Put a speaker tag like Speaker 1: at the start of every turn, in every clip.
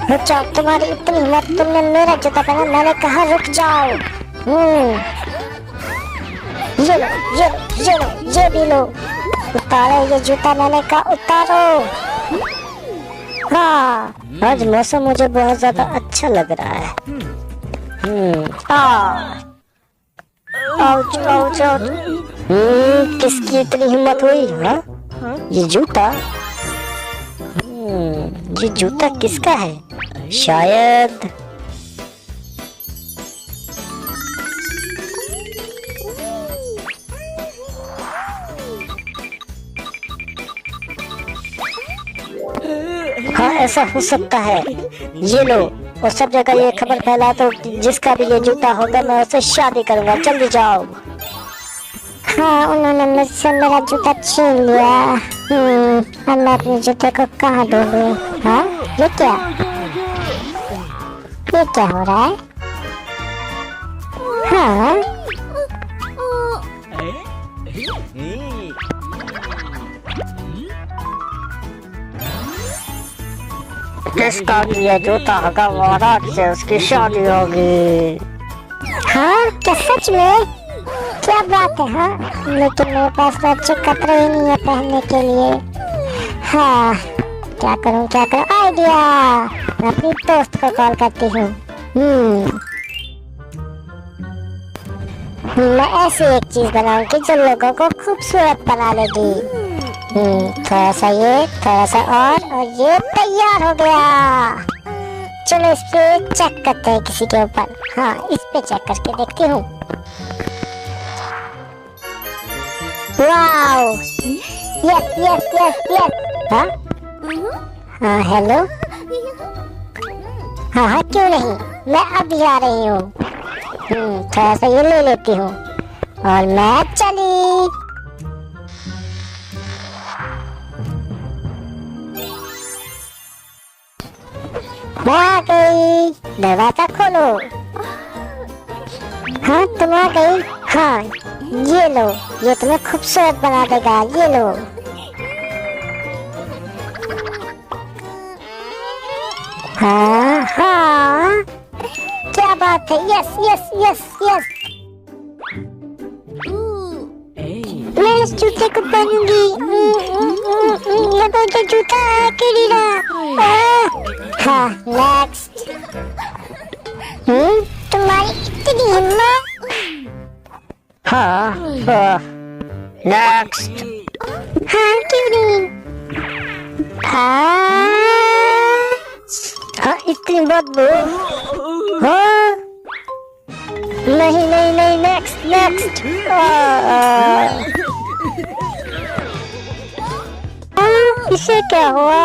Speaker 1: रुक जाओ, तुम्हारी इतनी हिम्मत, तुमने मेरा जूता पहना, मैंने कहा रुक जाओ। ये लो, ये लो, ये भी लो, उतारो ये जूता, मैंने कहा उतारो। हाँ, आज मौसम मुझे बहुत ज्यादा अच्छा लग रहा है। Ouch, ouch, ouch. किसकी इतनी हिम्मत हुई? हाँ, ये जूता, ये जूता किसका है? शायद हाँ, ऐसा हो सकता है। ये लो, और सब जगह ये खबर फैला तो जिसका भी ये जूता होगा मैं उससे शादी करूंगा। जल्दी जाओ। हाँ, उन्होंने मुझसे मेरा जूता छीन लिया। अब मैं अपने जूते को कहाँ ढूंढूं? हाँ, ये क्या हो रहा है? हाँ, किसका भी ये जूता होगा वाराणसी से उसकी शादी होगी। हाँ, क्या सच में? क्या बात है? हाँ, लेकिन मेरे पास तो अच्छे कपड़े ही नहीं है पहनने के लिए। हाँ, क्या करूँ? आइडिया, मैं अपनी दोस्त को कॉल करती हूँ। मैं ऐसी एक चीज बनाऊंगी जो लोगों को खूबसूरत बना लेगी। थोड़ा सा ये, थोड़ा सा और ये तैयार हो गया। चलो इस पे चेक करते हैं किसी के ऊपर। हाँ, इस पे चेक करके देखती हूँ। Wow, yes yes yes yes. हाँ हाँ, हेलो। हाँ हाँ, क्यों नहीं, मैं अभी आ रही हूँ। थोड़ा सा ये ले लेती हूँ और मैं चली। मैं आ गई, दरवाजा खोलो। हाँ, तुम आ गई। हाँ, ये लो, ये तुम्हें खूबसूरत बना देगा। ये लो। हाँ हाँ, क्या बात है। यस यस यस यस, मैं इस जूते को पहनूंगी। ये तो जूता है केरीना। हाँ, नेक्स्ट। तुम्हारी इतनी हिम्मत। हाँ, नेक्स्ट। हाँ, क्यों नहीं? हाँ, इतनी बदबू। हाँ, नहीं नहीं नहीं, नेक्स्ट नेक्स्ट। इसे क्या हुआ?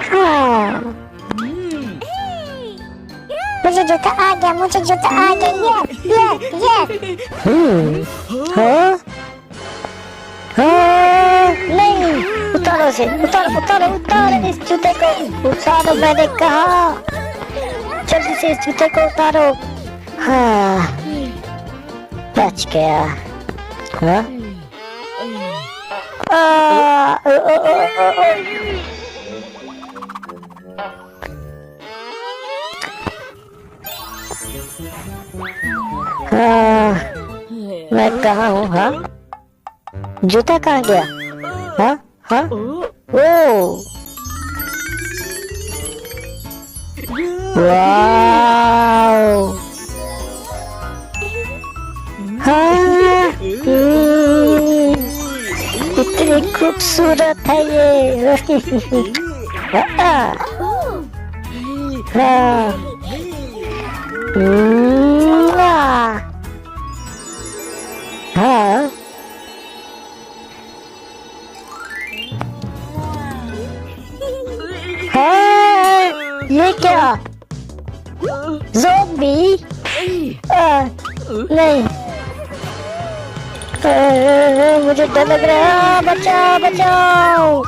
Speaker 1: हाँ, मुझे जूता आ गया, मुझे जूता आ गया। Yes yes. हाँ हाँ, नहीं, उतारो से, उतारो उतारो उतारो इस जूते को, उतारो, मैंने कहा। जल्दी से इस जूते को उतारो। हाँ, बच गया। हाँ, मैं कहाँ हूँ? हाँ, जूता कहाँ गया? हाँ हाँ, ओ, वाओ, हाँ, इतनी खूबसूरत है ये। हाँ, हाँ, हाँ, ये क्या? ज़ॉम्बी? नहीं, मुझे डर लग रहा है। बचाओ बचाओ।